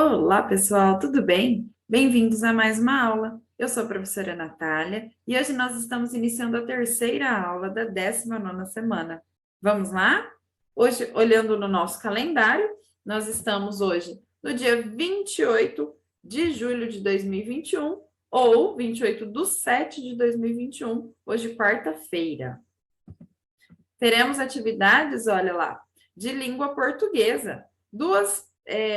Olá, pessoal, tudo bem? Bem-vindos a mais uma aula. Eu sou a professora Natália e hoje nós estamos iniciando a terceira aula da 19ª semana. Vamos lá? Hoje, olhando no nosso calendário, nós estamos hoje no dia 28 de julho de 2021 ou 28/7 de 2021, hoje quarta-feira. Teremos atividades, olha lá, de língua portuguesa, duas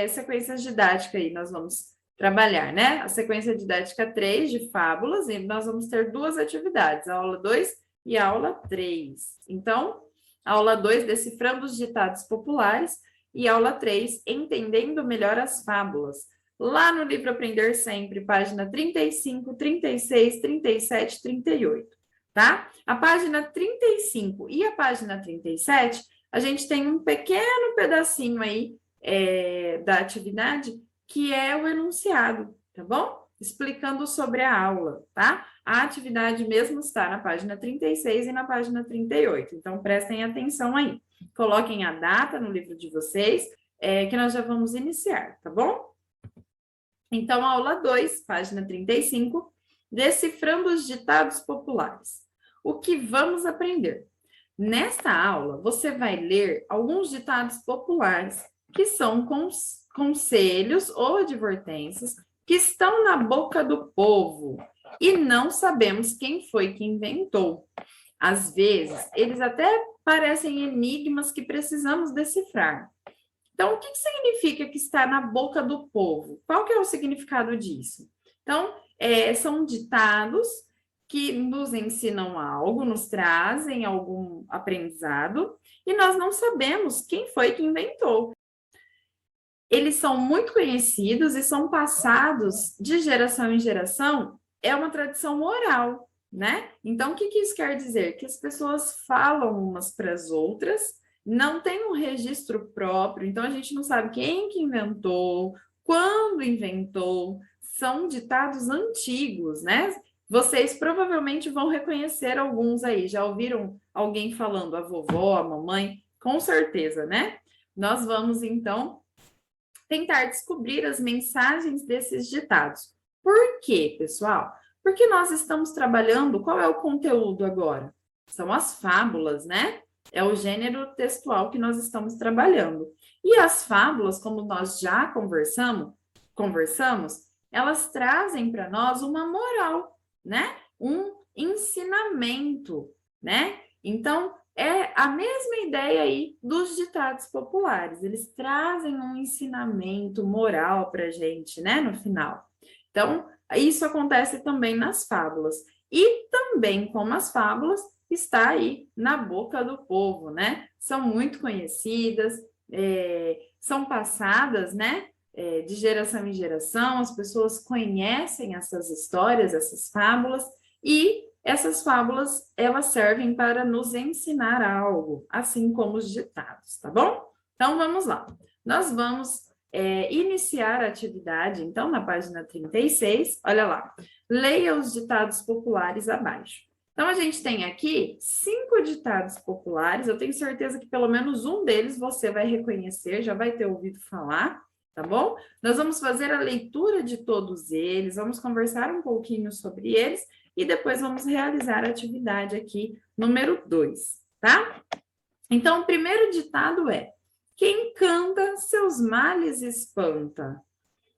sequências didáticas aí nós vamos trabalhar, né? A sequência didática 3 de fábulas, e nós vamos ter duas atividades, a aula 2 e a aula 3. Então, a aula 2, decifrando os ditados populares, e a aula 3, entendendo melhor as fábulas. Lá no livro Aprender Sempre, página 35, 36, 37, 38, tá? A página 35 e a página 37, a gente tem um pequeno pedacinho aí da atividade, que é o enunciado, tá bom? Explicando sobre a aula, tá? A atividade mesmo está na página 36 e na página 38, então prestem atenção aí. Coloquem a data no livro de vocês, que nós já vamos iniciar, tá bom? Então, aula 2, página 35, decifrando os ditados populares. O que vamos aprender? Nesta aula, você vai ler alguns ditados populares que são conselhos ou advertências que estão na boca do povo e não sabemos quem foi que inventou. Às vezes, eles até parecem enigmas que precisamos decifrar. Então, o que significa que está na boca do povo? Qual que é o significado disso? Então, são ditados que nos ensinam algo, nos trazem algum aprendizado, e nós não sabemos quem foi que inventou. Eles são muito conhecidos e são passados de geração em geração, é uma tradição oral, né? Então, o que isso quer dizer? Que as pessoas falam umas para as outras, não tem um registro próprio, então a gente não sabe quem que inventou, quando inventou, são ditados antigos, né? Vocês provavelmente vão reconhecer alguns aí, já ouviram alguém falando, a vovó, a mamãe? Com certeza, né? Nós vamos, então, tentar descobrir as mensagens desses ditados. Por quê, pessoal? Porque nós estamos trabalhando, qual é o conteúdo agora? São as fábulas, né? É o gênero textual que nós estamos trabalhando. E as fábulas, como nós já conversamos, elas trazem para nós uma moral, né? Um ensinamento, né? Então, é a mesma ideia aí dos ditados populares. Eles trazem um ensinamento moral para a gente, né? No final. Então, isso acontece também nas fábulas. E também, como as fábulas, está aí na boca do povo, né? São muito conhecidas, são passadas, né? De geração em geração, as pessoas conhecem essas histórias, essas fábulas, e essas fábulas, elas servem para nos ensinar algo, assim como os ditados, tá bom? Então, vamos lá. Nós vamos iniciar a atividade, então, na página 36, olha lá. Leia os ditados populares abaixo. Então, a gente tem aqui 5 ditados populares, eu tenho certeza que pelo menos um deles você vai reconhecer, já vai ter ouvido falar, tá bom? Nós vamos fazer a leitura de todos eles, vamos conversar um pouquinho sobre eles e depois vamos realizar a atividade aqui, número 2, tá? Então, o primeiro ditado é: quem canta, seus males espanta.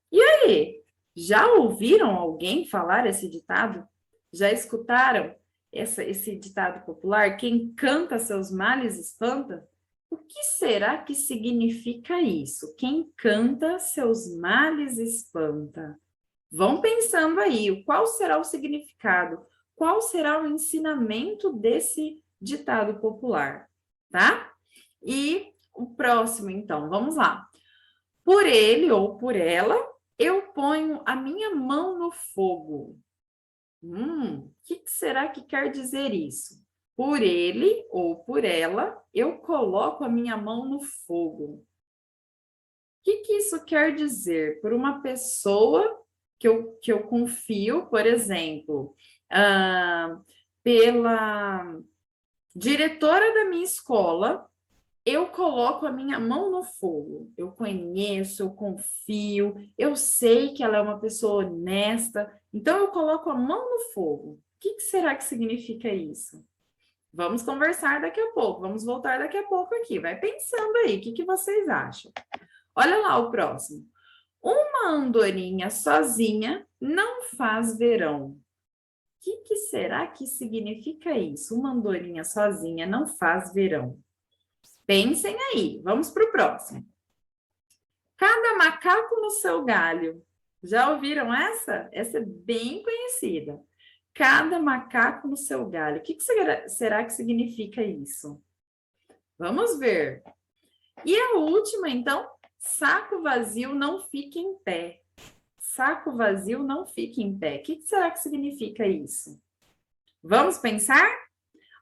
E aí, já ouviram alguém falar esse ditado? Já escutaram esse ditado popular? Quem canta, seus males espanta? O que será que significa isso? Quem canta, seus males espanta. Vão pensando aí, qual será o significado? Qual será o ensinamento desse ditado popular, tá? E o próximo, então, vamos lá. Por ele ou por ela, eu ponho a minha mão no fogo. O que será que quer dizer isso? Por ele ou por ela, eu coloco a minha mão no fogo. O que isso quer dizer? Por uma pessoa que eu confio, por exemplo, pela diretora da minha escola, eu coloco a minha mão no fogo. Eu conheço, eu confio, eu sei que ela é uma pessoa honesta, então eu coloco a mão no fogo. O que será que significa isso? Vamos conversar daqui a pouco, vamos voltar daqui a pouco aqui. Vai pensando aí, o que vocês acham? Olha lá o próximo. Uma andorinha sozinha não faz verão. O que será que significa isso? Uma andorinha sozinha não faz verão. Pensem aí, vamos para o próximo. Cada macaco no seu galho. Já ouviram essa? Essa é bem conhecida. Cada macaco no seu galho. O que será que significa isso? Vamos ver. E a última, então, saco vazio não fica em pé. Saco vazio não fica em pé. O que será que significa isso? Vamos pensar?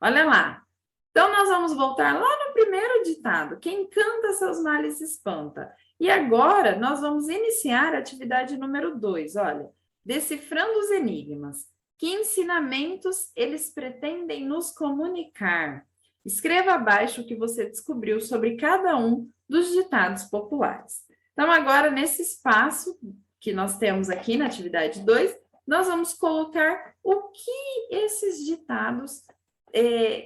Olha lá. Então, nós vamos voltar lá no primeiro ditado. Quem canta seus males espanta. E agora, nós vamos iniciar a atividade número 2. Olha, decifrando os enigmas. Que ensinamentos eles pretendem nos comunicar? Escreva abaixo o que você descobriu sobre cada um dos ditados populares. Então, agora, nesse espaço que nós temos aqui na atividade 2, nós vamos colocar o que esses ditados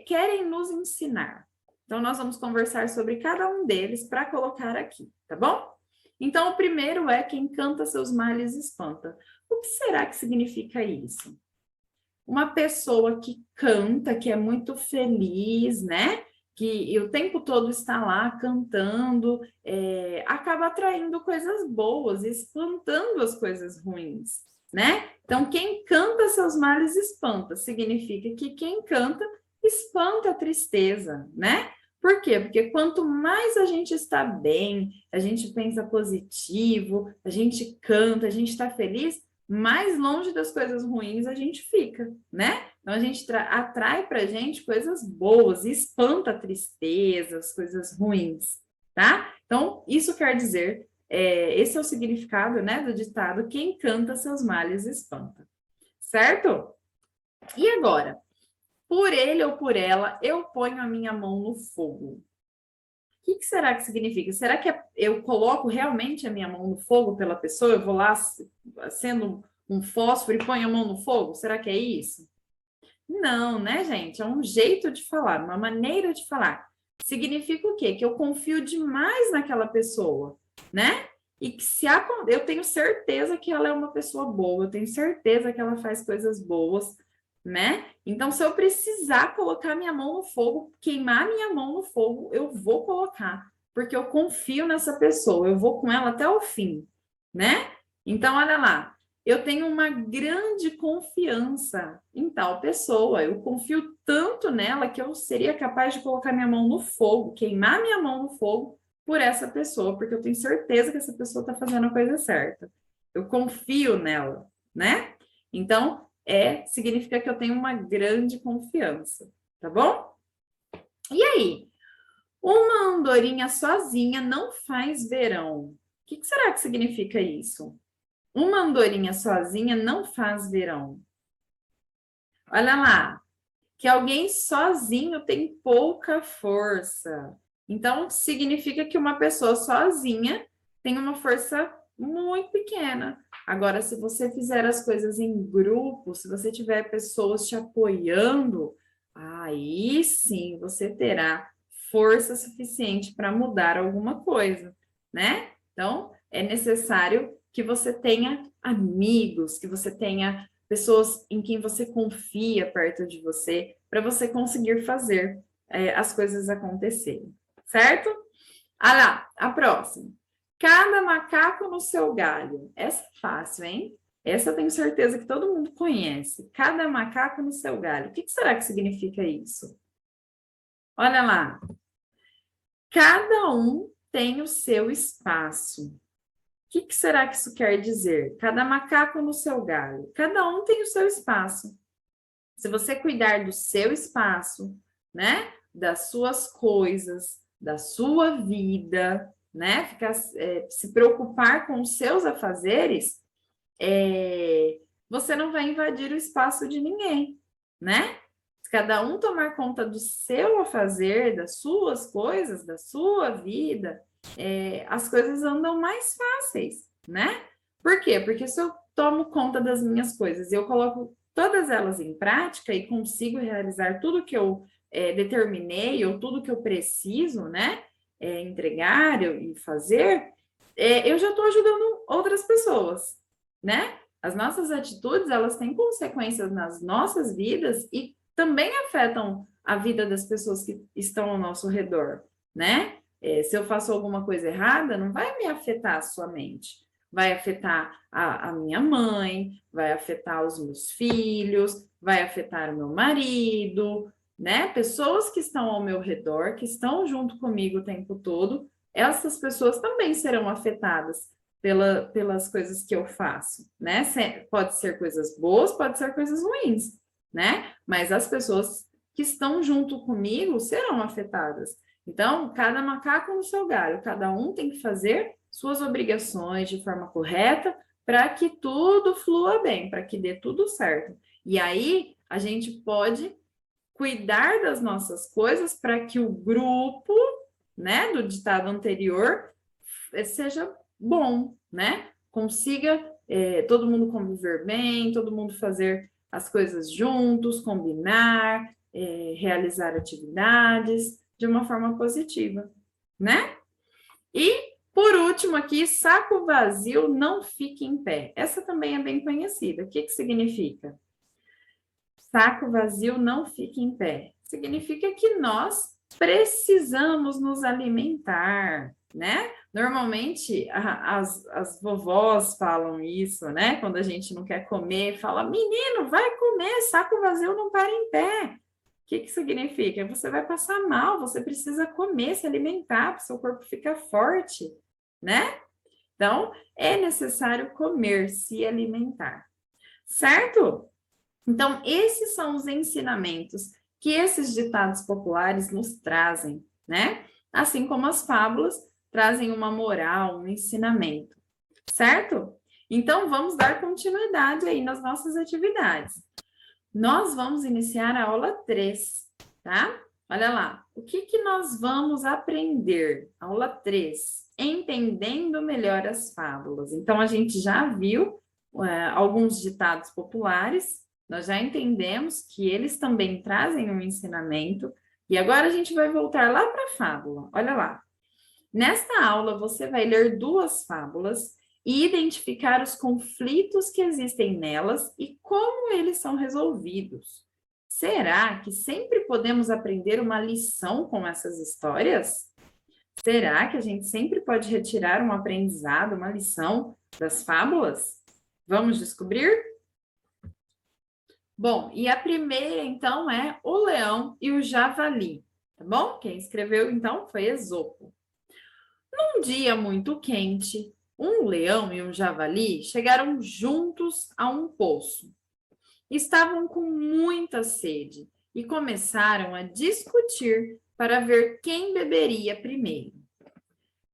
querem nos ensinar. Então, nós vamos conversar sobre cada um deles para colocar aqui, tá bom? Então, o primeiro é quem canta seus males espanta. O que será que significa isso? Uma pessoa que canta, que é muito feliz, né? Que o tempo todo está lá cantando, acaba atraindo coisas boas, espantando as coisas ruins, né? Então, quem canta seus males espanta, significa que quem canta espanta a tristeza, né? Por quê? Porque quanto mais a gente está bem, a gente pensa positivo, a gente canta, a gente está feliz, mais longe das coisas ruins a gente fica, né? Então, a gente atrai para a gente coisas boas, espanta a tristeza, as coisas ruins, tá? Então, isso quer dizer, esse é o significado, né, do ditado, quem canta seus males espanta, certo? E agora? Por ele ou por ela, eu ponho a minha mão no fogo. O que será que significa? Será que eu coloco realmente a minha mão no fogo pela pessoa? Eu vou lá acendo um fósforo e ponho a mão no fogo? Será que é isso? Não, né, gente? É um jeito de falar, uma maneira de falar. Significa o quê? Que eu confio demais naquela pessoa, né? E que eu tenho certeza que ela é uma pessoa boa, eu tenho certeza que ela faz coisas boas, né? Então, se eu precisar colocar minha mão no fogo, queimar minha mão no fogo, eu vou colocar, porque eu confio nessa pessoa, eu vou com ela até o fim, né? Então, olha lá, eu tenho uma grande confiança em tal pessoa, eu confio tanto nela que eu seria capaz de colocar minha mão no fogo, queimar minha mão no fogo por essa pessoa, porque eu tenho certeza que essa pessoa está fazendo a coisa certa. Eu confio nela, né? Então, significa que eu tenho uma grande confiança, tá bom? E aí? Uma andorinha sozinha não faz verão. O que será que significa isso? Uma andorinha sozinha não faz verão. Olha lá, que alguém sozinho tem pouca força. Então, significa que uma pessoa sozinha tem uma força muito pequena. Agora, se você fizer as coisas em grupo, se você tiver pessoas te apoiando, aí sim você terá força suficiente para mudar alguma coisa, né? Então, é necessário que você tenha amigos, que você tenha pessoas em quem você confia perto de você, para você conseguir fazer as coisas acontecerem, certo? Ah lá, a próxima. Cada macaco no seu galho. Essa é fácil, hein? Essa eu tenho certeza que todo mundo conhece. Cada macaco no seu galho. O que será que significa isso? Olha lá. Cada um tem o seu espaço. O que será que isso quer dizer? Cada macaco no seu galho. Cada um tem o seu espaço. Se você cuidar do seu espaço, né? Das suas coisas, da sua vida, né? Se preocupar com os seus afazeres, você não vai invadir o espaço de ninguém, né? Se cada um tomar conta do seu afazer, das suas coisas, da sua vida, as coisas andam mais fáceis, né? Por quê? Porque se eu tomo conta das minhas coisas e eu coloco todas elas em prática e consigo realizar tudo que eu determinei ou tudo que eu preciso, né? Entregar e fazer, eu já estou ajudando outras pessoas, né? As nossas atitudes, elas têm consequências nas nossas vidas e também afetam a vida das pessoas que estão ao nosso redor, né? Se eu faço alguma coisa errada, não vai me afetar somente, vai afetar a minha mãe, vai afetar os meus filhos, vai afetar o meu marido, né? Pessoas que estão ao meu redor, que estão junto comigo o tempo todo, essas pessoas também serão afetadas pelas coisas que eu faço, né? Pode ser coisas boas, pode ser coisas ruins, né? Mas as pessoas que estão junto comigo serão afetadas. Então, cada macaco no seu galho, cada um tem que fazer suas obrigações de forma correta para que tudo flua bem, para que dê tudo certo. E aí, a gente pode cuidar das nossas coisas para que o grupo, né, do ditado anterior, seja bom, né? Consiga todo mundo conviver bem, todo mundo fazer as coisas juntos, combinar, realizar atividades de uma forma positiva, né? E, por último aqui, saco vazio não fique em pé. Essa também é bem conhecida. O que significa? Saco vazio não fique em pé. Significa que nós precisamos nos alimentar, né? Normalmente as vovós falam isso, né? Quando a gente não quer comer, fala, menino, vai comer, saco vazio não para em pé. O que significa? Você vai passar mal, você precisa comer, se alimentar, para o seu corpo ficar forte, né? Então, é necessário comer, se alimentar, certo? Então, esses são os ensinamentos que esses ditados populares nos trazem, né? Assim como as fábulas trazem uma moral, um ensinamento, certo? Então, vamos dar continuidade aí nas nossas atividades. Nós vamos iniciar a aula 3, tá? Olha lá, o que nós vamos aprender? Aula 3, entendendo melhor as fábulas. Então, a gente já viu alguns ditados populares, nós já entendemos que eles também trazem um ensinamento, e agora a gente vai voltar lá para a fábula. Olha lá. Nesta aula, você vai ler 2 fábulas e identificar os conflitos que existem nelas e como eles são resolvidos. Será que sempre podemos aprender uma lição com essas histórias? Será que a gente sempre pode retirar um aprendizado, uma lição das fábulas? Vamos descobrir? Bom, e a primeira, então, é O Leão e o Javali, tá bom? Quem escreveu, então, foi Esopo. Num dia muito quente, um leão e um javali chegaram juntos a um poço. Estavam com muita sede e começaram a discutir para ver quem beberia primeiro.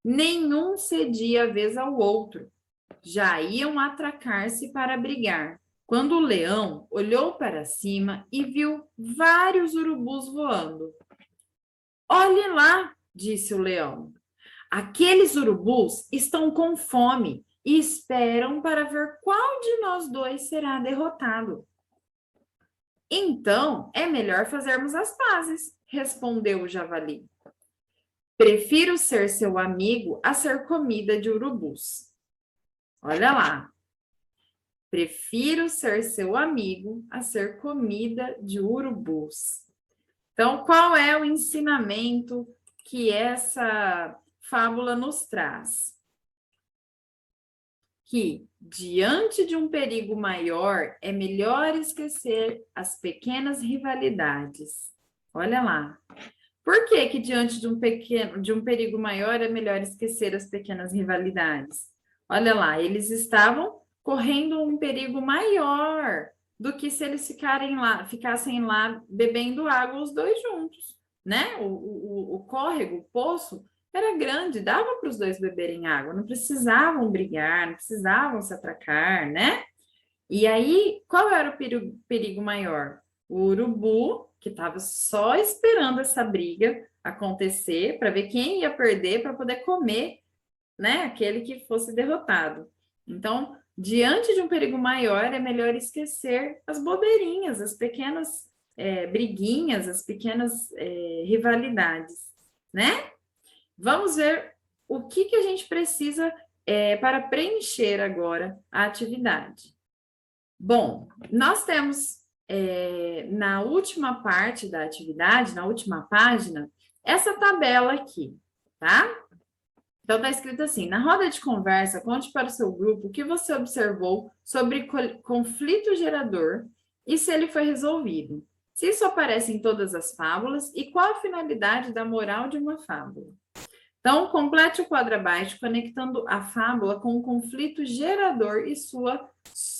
Nenhum cedia vez ao outro. Já iam atracar-se para brigar, quando o leão olhou para cima e viu vários urubus voando. Olhe lá, disse o leão. Aqueles urubus estão com fome e esperam para ver qual de nós dois será derrotado. Então, é melhor fazermos as pazes, respondeu o javali. Prefiro ser seu amigo a ser comida de urubus. Olha lá. Prefiro ser seu amigo a ser comida de urubus. Então, qual é o ensinamento que essa fábula nos traz? Que, diante de um perigo maior, é melhor esquecer as pequenas rivalidades. Olha lá. Por que que diante de um perigo maior é melhor esquecer as pequenas rivalidades? Olha lá, eles estavam correndo um perigo maior do que se eles ficassem lá bebendo água os dois juntos, né? O córrego, o poço, era grande, dava para os dois beberem água, não precisavam brigar, não precisavam se atracar, né? E aí, qual era o perigo maior? O urubu, que estava só esperando essa briga acontecer para ver quem ia perder para poder comer, né, aquele que fosse derrotado. Então, diante de um perigo maior, é melhor esquecer as bobeirinhas, as pequenas briguinhas, as pequenas rivalidades, né? Vamos ver o que a gente precisa para preencher agora a atividade. Bom, nós temos na última parte da atividade, na última página, essa tabela aqui, tá? Então, está escrito assim: na roda de conversa, conte para o seu grupo o que você observou sobre conflito gerador e se ele foi resolvido. Se isso aparece em todas as fábulas e qual a finalidade da moral de uma fábula. Então, complete o quadro abaixo, conectando a fábula com o conflito gerador e sua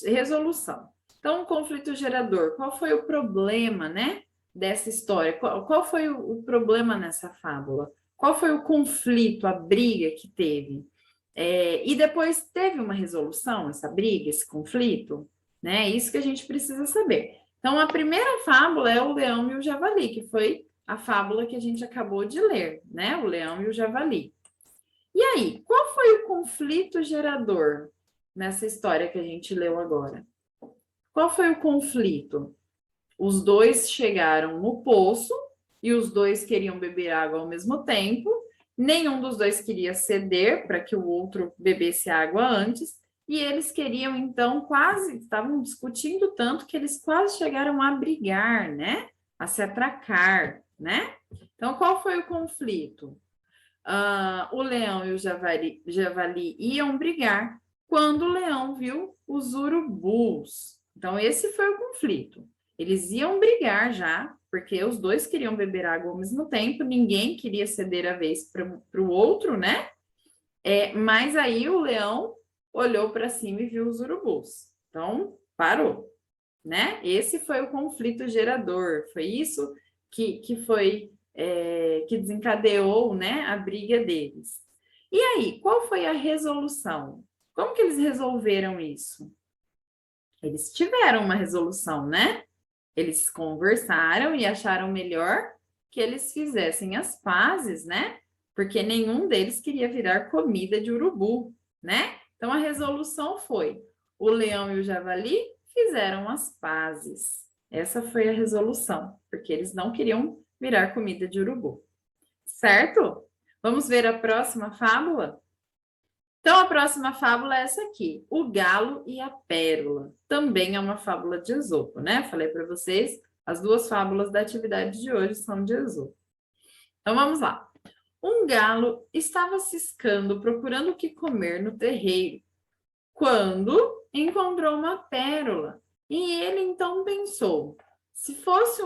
resolução. Então, o conflito gerador, qual foi o problema, né, dessa história? Qual foi o problema nessa fábula? Qual foi o conflito, a briga que teve? E depois teve uma resolução, essa briga, esse conflito? Né? Isso que a gente precisa saber. Então, a primeira fábula é o leão e o javali, que foi a fábula que a gente acabou de ler, né? O leão e o javali. E aí, qual foi o conflito gerador nessa história que a gente leu agora? Qual foi o conflito? Os dois chegaram no poço e os dois queriam beber água ao mesmo tempo. Nenhum dos dois queria ceder para que o outro bebesse água antes. E eles queriam, então, estavam discutindo tanto que eles quase chegaram a brigar, né? A se atracar, né? Então, qual foi o conflito? O leão e o javali iam brigar quando o leão viu os urubus. Então, esse foi o conflito. Eles iam brigar já, porque os dois queriam beber água ao mesmo tempo, ninguém queria ceder a vez para o outro, né? Mas aí o leão olhou para cima e viu os urubus. Então, parou, né? Esse foi o conflito gerador, foi isso que foi que desencadeou, né, a briga deles. E aí, qual foi a resolução? Como que eles resolveram isso? Eles tiveram uma resolução, né? Eles conversaram e acharam melhor que eles fizessem as pazes, né? Porque nenhum deles queria virar comida de urubu, né? Então a resolução foi: o leão e o javali fizeram as pazes. Essa foi a resolução, porque eles não queriam virar comida de urubu. Certo? Vamos ver a próxima fábula? Então, a próxima fábula é essa aqui, o galo e a pérola. Também é uma fábula de Esopo, né? Falei para vocês, as duas fábulas da atividade de hoje são de Esopo. Então, vamos lá. Um galo estava ciscando, procurando o que comer no terreiro, quando encontrou uma pérola. E ele então pensou, se fosse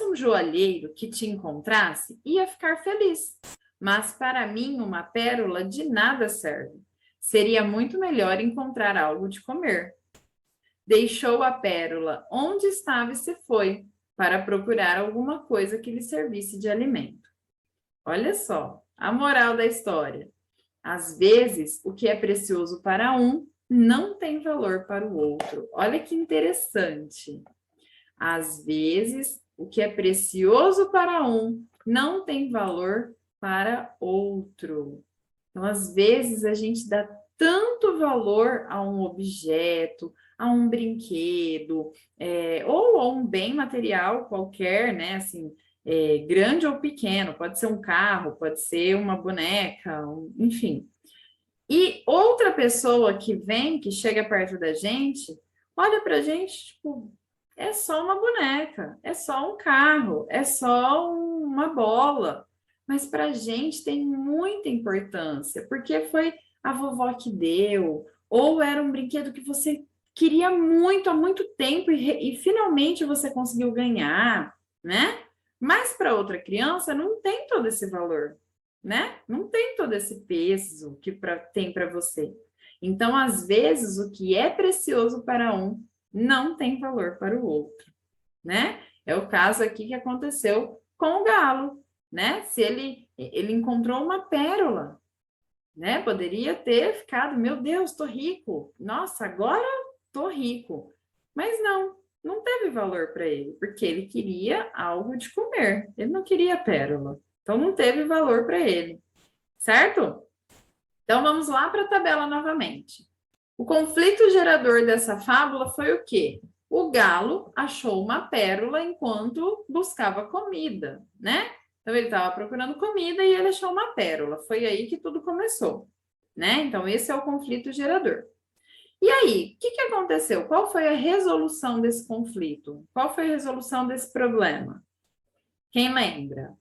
um joalheiro que te encontrasse, ia ficar feliz. Mas para mim uma pérola de nada serve. Seria muito melhor encontrar algo de comer. Deixou a pérola onde estava e se foi, para procurar alguma coisa que lhe servisse de alimento. Olha só, a moral da história. Às vezes, o que é precioso para um não tem valor para o outro. Olha que interessante. Às vezes, o que é precioso para um não tem valor para outro. Então, às vezes, a gente dá tanto valor a um objeto, a um brinquedo, ou a um bem material qualquer, né? Assim, grande ou pequeno, pode ser um carro, pode ser uma boneca, enfim. E outra pessoa que vem, que chega perto da gente, olha pra gente, tipo, é só uma boneca, é só um carro, é só uma bola. Mas pra gente tem muita importância, porque foi a vovó que deu, ou era um brinquedo que você queria muito há muito tempo e finalmente você conseguiu ganhar, né? Mas para outra criança não tem todo esse valor, né? Não tem todo esse peso que tem para você. Então, às vezes, o que é precioso para um não tem valor para o outro, né? É o caso aqui que aconteceu com o galo, né? Se ele encontrou uma pérola, né? Poderia ter ficado, meu Deus, tô rico. Nossa, agora tô rico. Mas não, não teve valor para ele, porque ele queria algo de comer, ele não queria pérola. Então, não teve valor para ele, certo? Então, vamos lá para a tabela novamente. O conflito gerador dessa fábula foi o quê? O galo achou uma pérola enquanto buscava comida, né? Então, ele estava procurando comida e ele achou uma pérola. Foi aí que tudo começou, né? Então, esse é o conflito gerador. E aí, o que aconteceu? Qual foi a resolução desse conflito? Qual foi a resolução desse problema? Quem lembra?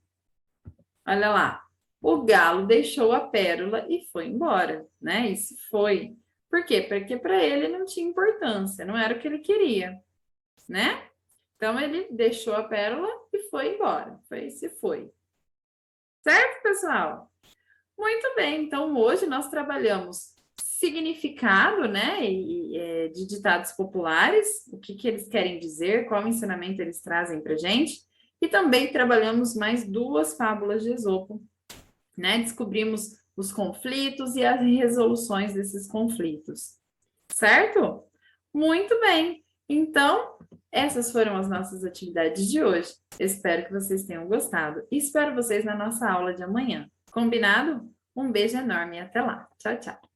Olha lá. O galo deixou a pérola e foi embora, né? E se foi. Por quê? Porque para ele não tinha importância, não era o que ele queria, né? Então ele deixou a pérola e foi embora. Se foi. Certo, pessoal? Muito bem. Então hoje nós trabalhamos significado, né, de ditados populares, o que eles querem dizer, qual ensinamento eles trazem para gente, e também trabalhamos mais duas fábulas de Esopo, né? Descobrimos os conflitos e as resoluções desses conflitos, certo? Muito bem. Então, essas foram as nossas atividades de hoje. Espero que vocês tenham gostado e espero vocês na nossa aula de amanhã. Combinado? Um beijo enorme e até lá. Tchau, tchau.